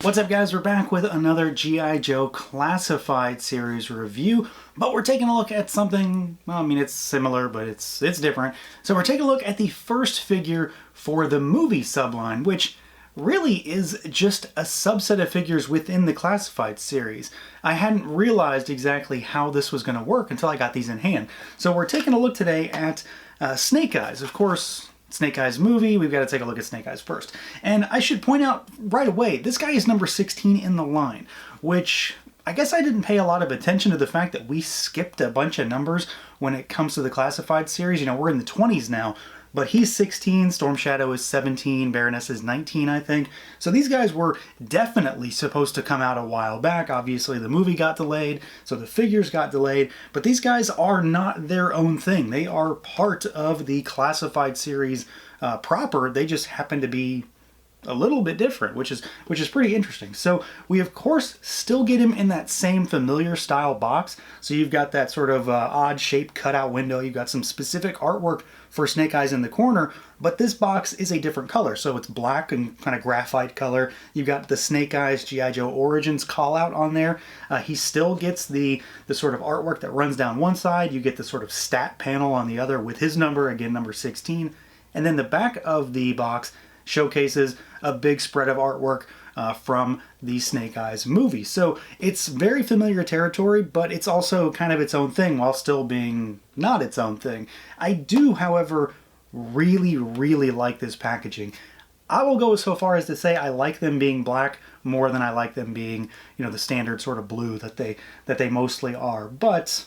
What's up, guys? We're back with another G.I. Joe Classified series review, but we're taking a look at something, well, I mean, it's similar, but it's different. So we're taking a look at the first figure for the movie subline, which really is just a subset of figures within the Classified series. I hadn't realized exactly how this was going to work until I got these in hand. So we're taking a look today at Snake Eyes. Of course, Snake Eyes movie, we've got to take a look at Snake Eyes first. And I should point out right away, this guy is number 16 in the line, which I guess I didn't pay a lot of attention to the fact that we skipped a bunch of numbers when it comes to the Classified series. You know, we're in the 20s now, but he's 16, Storm Shadow is 17, Baroness is 19, I think. So these guys were definitely supposed to come out a while back. Obviously, the movie got delayed, so the figures got delayed, but these guys are not their own thing. They are part of the Classified series proper. They just happen to be a little bit different, which is pretty interesting. So we of course still get him in that same familiar style box. So you've got that sort of odd shaped cutout window. You've got some specific artwork for Snake Eyes in the corner, but this box is a different color. So it's black and kind of graphite color. You've got the Snake Eyes G.I. Joe Origins call out on there. He still gets the sort of artwork that runs down one side. You get the sort of stat panel on the other with his number, again number 16. And then the back of the box showcases a big spread of artwork from the Snake Eyes movie. So it's very familiar territory, but it's also kind of its own thing while still being not its own thing. I do, however, really like this packaging. I will go so far as to say I like them being black more than I like them being, you know, the standard sort of blue that they mostly are. But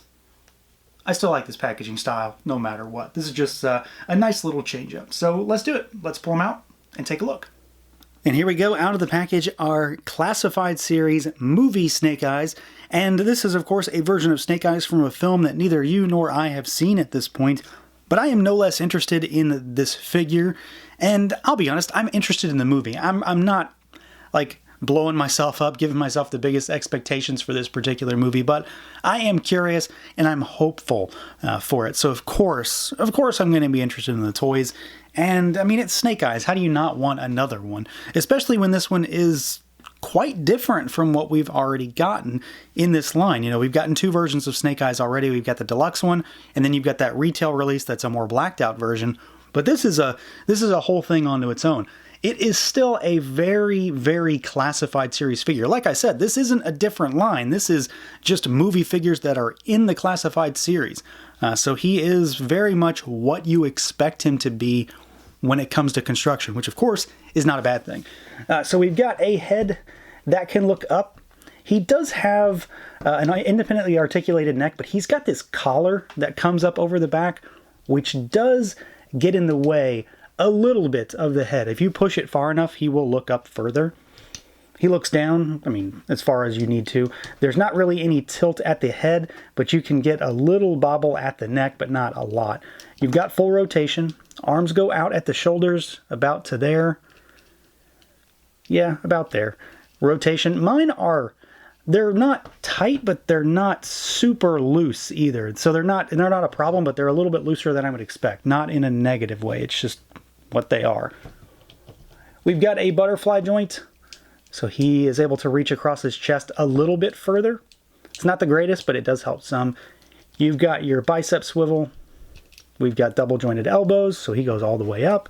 I still like this packaging style no matter what. This is just a nice little change up. So let's do it. Let's pull them out and take a look. And here we go. Out of the package are Classified series movie Snake Eyes. And this is, of course, a version of Snake Eyes from a film that neither you nor I have seen at this point. But I am no less interested in this figure. And I'll be honest, I'm interested in the movie. I'm not, like, blowing myself up, giving myself the biggest expectations for this particular movie, but I am curious and I'm hopeful for it. So of course I'm going to be interested in the toys. And I mean, it's Snake Eyes. How do you not want another one? Especially when this one is quite different from what we've already gotten in this line. You know, we've gotten two versions of Snake Eyes already. We've got the deluxe one, and then you've got that retail release that's a more blacked out version. But this is a whole thing onto its own. It is still a very Classified series figure. Like I said, this isn't a different line. This is just movie figures that are in the Classified series. So he is very much what you expect him to be when it comes to construction, which of course is not a bad thing. So we've got a head that can look up. He does have an independently articulated neck, but he's got this collar that comes up over the back, which does get in the way a little bit of the head. If you push it far enough, he will look up further. He looks down, I mean, as far as you need to. There's not really any tilt at the head, but you can get a little bobble at the neck, but not a lot. You've got full rotation. Arms go out at the shoulders, about to there. Yeah, about there. Rotation. Mine are, they're not tight, but they're not super loose either. So they're not a problem, but they're a little bit looser than I would expect. Not in a negative way. It's just what they are. We've got a butterfly joint, so he is able to reach across his chest a little bit further. It's not the greatest, but it does help some. You've got your bicep swivel. We've got double jointed elbows, so he goes all the way up.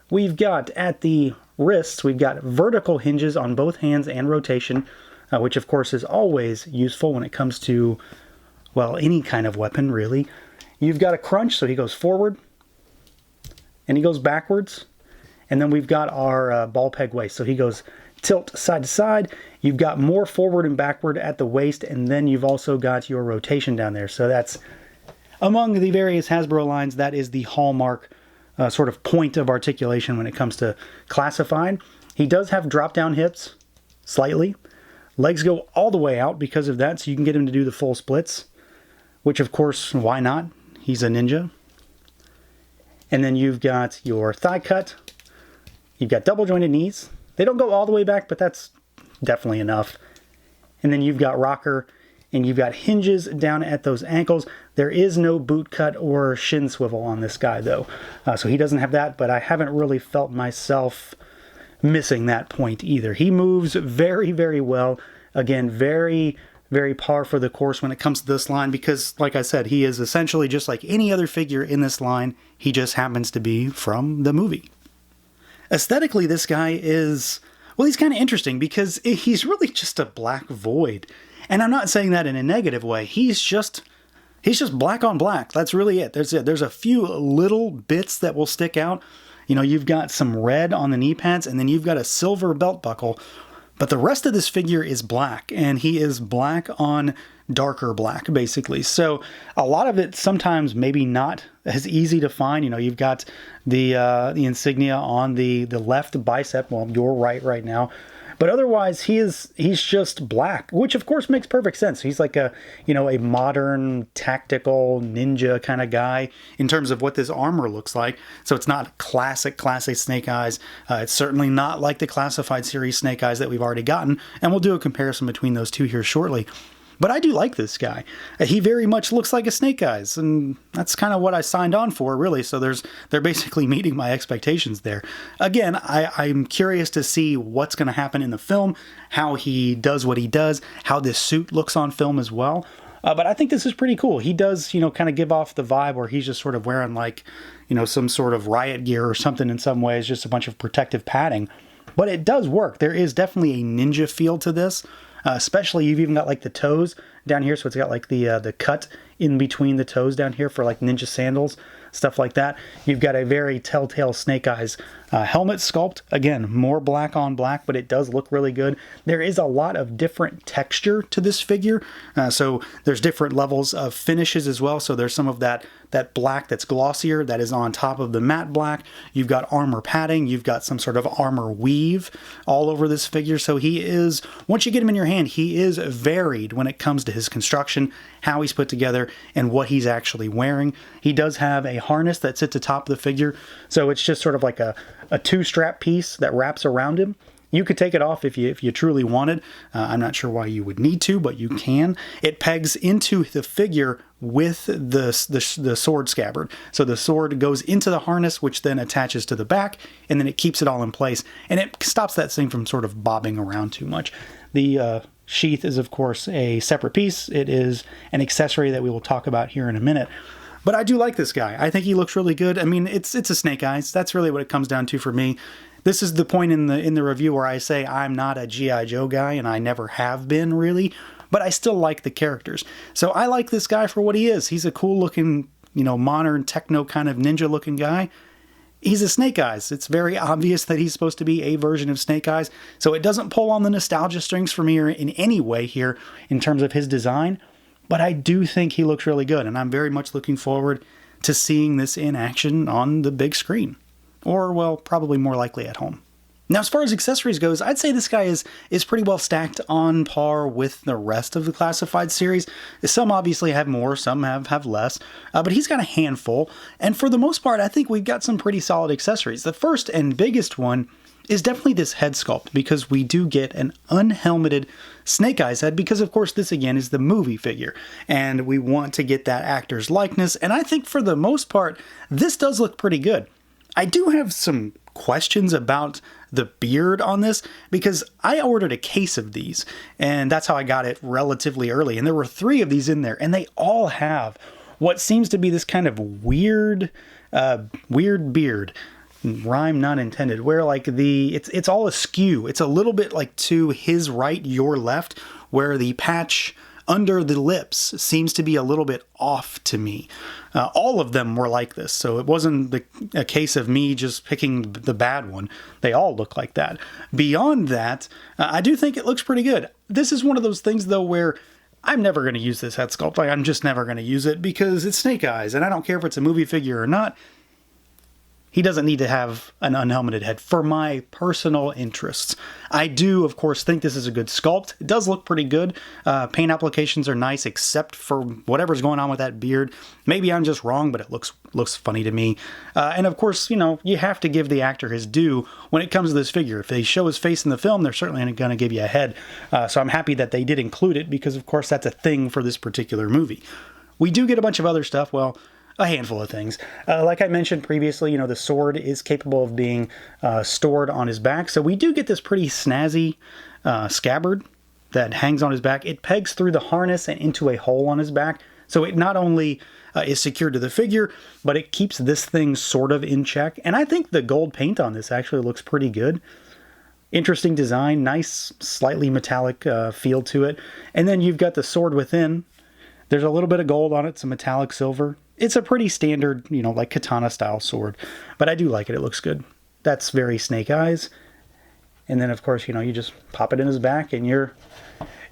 We've got at the wrists, we've got vertical hinges on both hands and rotation, which of course is always useful when it comes to, well, any kind of weapon really. You've got a crunch, so he goes forward and he goes backwards. And then we've got our ball peg waist, so he goes tilt side to side. You've got more forward and backward at the waist, and then you've also got your rotation down there. So that's, among the various Hasbro lines, that is the hallmark sort of point of articulation when it comes to Classified. He does have drop down hips, slightly. Legs go all the way out because of that, so you can get him to do the full splits, which of course, why not? He's a ninja. And then you've got your thigh cut. You've got double jointed knees. They don't go all the way back, but that's definitely enough. And then you've got rocker, and you've got hinges down at those ankles. There is no boot cut or shin swivel on this guy, though. So he doesn't have that, but I haven't really felt myself missing that point either. He moves very, very well. Again, very, very par for the course when it comes to this line because, like I said, he is essentially just like any other figure in this line. He just happens to be from the movie. Aesthetically, this guy is, well, he's kind of interesting because he's really just a black void. And I'm not saying that in a negative way. He's just black on black. That's really it. There's a few little bits that will stick out. You know, you've got some red on the knee pads, and then you've got a silver belt buckle. But the rest of this figure is black, and he is black on darker black, basically. So a lot of it sometimes maybe not as easy to find. You know, you've got the insignia on the left bicep, well, your right now. But otherwise, he's just black, which of course makes perfect sense. He's like a modern tactical ninja kind of guy in terms of what this armor looks like. So it's not classic Snake Eyes. It's certainly not like the Classified series Snake Eyes that we've already gotten. And we'll do a comparison between those two here shortly. But I do like this guy. He very much looks like a Snake Eyes, and that's kind of what I signed on for, really. So they're basically meeting my expectations there. Again, I'm curious to see what's going to happen in the film, how he does what he does, how this suit looks on film as well. But I think this is pretty cool. He does, kind of give off the vibe where he's just sort of wearing like, some sort of riot gear or something in some ways, just a bunch of protective padding. But it does work. There is definitely a ninja feel to this. Especially, you've even got like the toes down here, so it's got like the cut in between the toes down here for like ninja sandals, stuff like that. You've got a very Telltale Snake Eyes helmet sculpt. Again, more black on black, but it does look really good. There is a lot of different texture to this figure, so there's different levels of finishes as well. So there's some of that black that's glossier that is on top of the matte black. You've got armor padding. You've got some sort of armor weave all over this figure. So he is, once you get him in your hand, he is varied when it comes to his construction, how he's put together, and what he's actually wearing. He does have a harness that sits atop the figure, so it's just sort of like a two-strap piece that wraps around him. You could take it off if you truly wanted. I'm not sure why you would need to, but you can. It pegs into the figure with the sword scabbard. So the sword goes into the harness, which then attaches to the back, and then it keeps it all in place. And it stops that thing from sort of bobbing around too much. The sheath is, of course, a separate piece. It is an accessory that we will talk about here in a minute. But I do like this guy. I think he looks really good. I mean, it's a Snake Eyes. That's really what it comes down to for me. This is the point in the review where I say I'm not a G.I. Joe guy, and I never have been, really. But I still like the characters. So I like this guy for what he is. He's a cool-looking, modern, techno kind of ninja-looking guy. He's a Snake Eyes. It's very obvious that he's supposed to be a version of Snake Eyes. So it doesn't pull on the nostalgia strings for me or in any way here in terms of his design. But I do think he looks really good, and I'm very much looking forward to seeing this in action on the big screen. Or, well, probably more likely at home. Now, as far as accessories goes, I'd say this guy is pretty well stacked on par with the rest of the Classified series. Some obviously have more, some have less, but he's got a handful, and for the most part, I think we've got some pretty solid accessories. The first and biggest one is definitely this head sculpt, because we do get an unhelmeted Snake Eyes head, because of course this again is the movie figure, and we want to get that actor's likeness, and I think for the most part, this does look pretty good. I do have some questions about the beard on this, because I ordered a case of these, and that's how I got it relatively early, and there were 3 of these in there, and they all have what seems to be this kind of weird beard. Rhyme not intended, where like it's all askew. It's a little bit like to his right, your left, where the patch under the lips seems to be a little bit off to me. All of them were like this, so it wasn't a case of me just picking the bad one. They all look like that. Beyond that, I do think it looks pretty good. This is one of those things, though, where I'm never going to use this head sculpt. I'm just never going to use it because it's Snake Eyes, and I don't care if it's a movie figure or not. He doesn't need to have an unhelmeted head for my personal interests. I do, of course, think this is a good sculpt. It does look pretty good. Paint applications are nice, except for whatever's going on with that beard. Maybe I'm just wrong, but it looks funny to me. And of course, you have to give the actor his due when it comes to this figure. If they show his face in the film, they're certainly going to give you a head. So I'm happy that they did include it, because of course that's a thing for this particular movie. We do get a bunch of other stuff. Well, a handful of things. Like I mentioned previously, the sword is capable of being stored on his back. So we do get this pretty snazzy scabbard that hangs on his back. It pegs through the harness and into a hole on his back. So it not only is secured to the figure, but it keeps this thing sort of in check. And I think the gold paint on this actually looks pretty good. Interesting design, nice, slightly metallic feel to it. And then you've got the sword within. There's a little bit of gold on it, some metallic silver. It's a pretty standard, like katana style sword, but I do like it. It looks good. That's very Snake Eyes. And then of course, you just pop it in his back and you're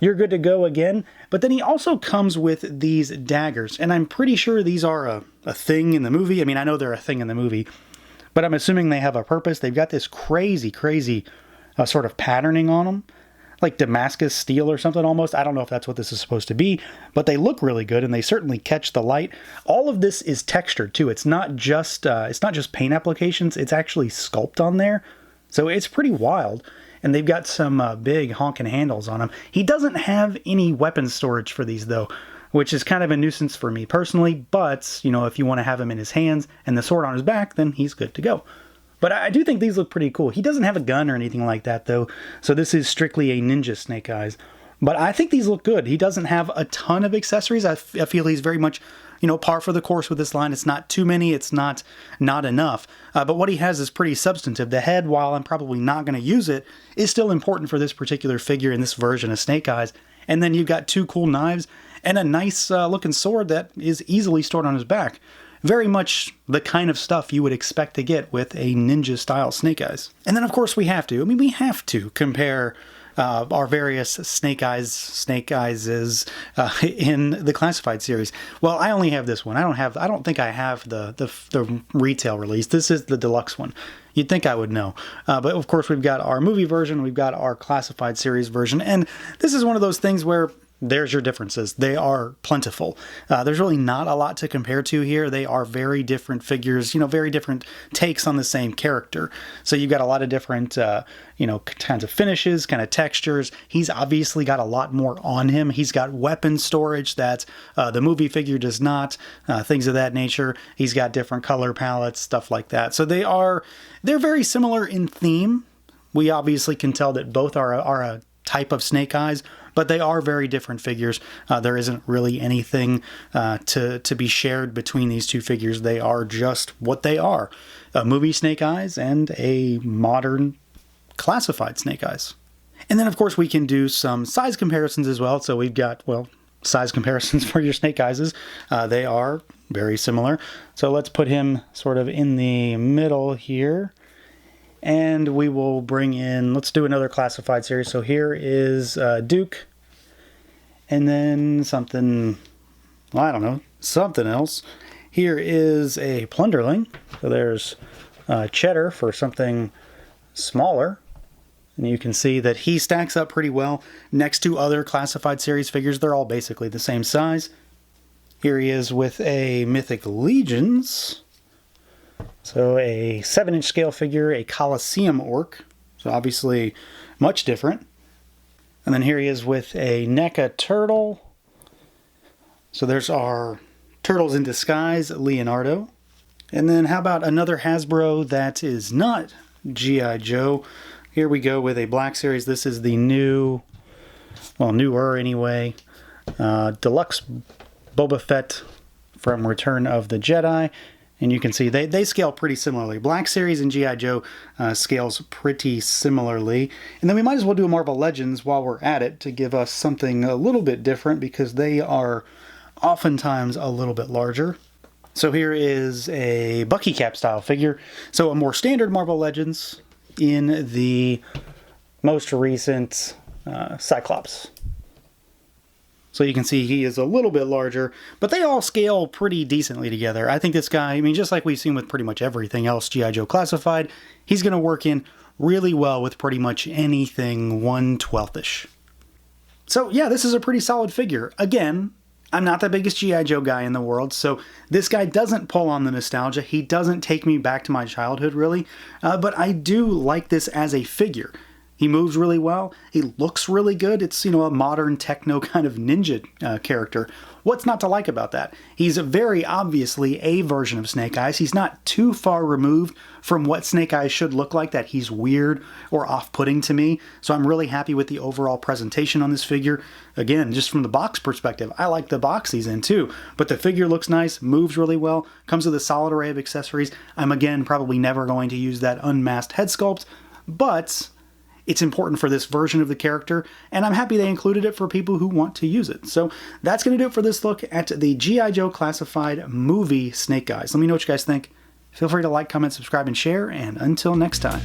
good to go again. But then he also comes with these daggers, and I'm pretty sure these are a thing in the movie. I mean, I know they're a thing in the movie, but I'm assuming they have a purpose. They've got this crazy sort of patterning on them, like Damascus steel or something almost. I don't know if that's what this is supposed to be, but they look really good and they certainly catch the light. All of this is textured too. It's not just paint applications. It's actually sculpt on there. So it's pretty wild. And they've got some big honking handles on them. He doesn't have any weapon storage for these though, which is kind of a nuisance for me personally. But, if you want to have him in his hands and the sword on his back, then he's good to go. But I do think these look pretty cool. He doesn't have a gun or anything like that, though, so this is strictly a ninja Snake Eyes. But I think these look good. He doesn't have a ton of accessories. I feel he's very much, par for the course with this line. It's not too many. It's not enough. But what he has is pretty substantive. The head, while I'm probably not going to use it, is still important for this particular figure in this version of Snake Eyes. And then you've got two cool knives and a nice looking sword that is easily stored on his back. Very much the kind of stuff you would expect to get with a ninja-style Snake Eyes. And then, of course, we have to compare our various Snake Eyes in the Classified series. Well, I only have this one. I don't think I have the retail release. This is the deluxe one. You'd think I would know. But, of course, we've got our movie version, we've got our Classified series version, and this is one of those things where there's your differences. They are plentiful. There's really not a lot to compare to here. They are very different figures, very different takes on the same character. So you've got a lot of different, kinds of finishes, kind of textures. He's obviously got a lot more on him. He's got weapon storage that the movie figure does not, things of that nature. He's got different color palettes, stuff like that. So they're very similar in theme. We obviously can tell that both are a type of Snake Eyes, but they are very different figures. There isn't really anything to be shared between these two figures. They are just what they are. A movie Snake Eyes and a modern Classified Snake Eyes. And then, of course, we can do some size comparisons as well. So we've got, size comparisons for your Snake Eyes. They are very similar. So let's put him sort of in the middle here. And we will bring in, let's do another Classified series. So here is Duke. And then something else. Here is a Plunderling. So there's Cheddar for something smaller. And you can see that he stacks up pretty well next to other Classified series figures. They're all basically the same size. Here he is with a Mythic Legions. So a 7-inch scale figure, a Colosseum Orc. So obviously much different. And then here he is with a NECA Turtle. So there's our Turtles in Disguise, Leonardo. And then how about another Hasbro that is not G.I. Joe? Here we go with a Black Series. This is the newer anyway, Deluxe Boba Fett from Return of the Jedi. And you can see they scale pretty similarly. Black Series and G.I. Joe scales pretty similarly. And then we might as well do a Marvel Legends while we're at it to give us something a little bit different because they are oftentimes a little bit larger. So here is a Bucky Cap style figure. So a more standard Marvel Legends in the most recent Cyclops. So you can see he is a little bit larger, but they all scale pretty decently together. I think this guy, just like we've seen with pretty much everything else G.I. Joe Classified, he's going to work in really well with pretty much anything 1/12-ish. So yeah, this is a pretty solid figure. Again, I'm not the biggest G.I. Joe guy in the world, so this guy doesn't pull on the nostalgia. He doesn't take me back to my childhood, really, but I do like this as a figure. He moves really well. He looks really good. It's, a modern techno kind of ninja character. What's not to like about that? He's very obviously a version of Snake Eyes. He's not too far removed from what Snake Eyes should look like that he's weird or off-putting to me. So I'm really happy with the overall presentation on this figure. Again, just from the box perspective, I like the box he's in too. But the figure looks nice, moves really well, comes with a solid array of accessories. I'm again probably never going to use that unmasked head sculpt, but it's important for this version of the character, and I'm happy they included it for people who want to use it. So that's going to do it for this look at the G.I. Joe Classified movie Snake Eyes. Let me know what you guys think. Feel free to like, comment, subscribe, and share, and until next time.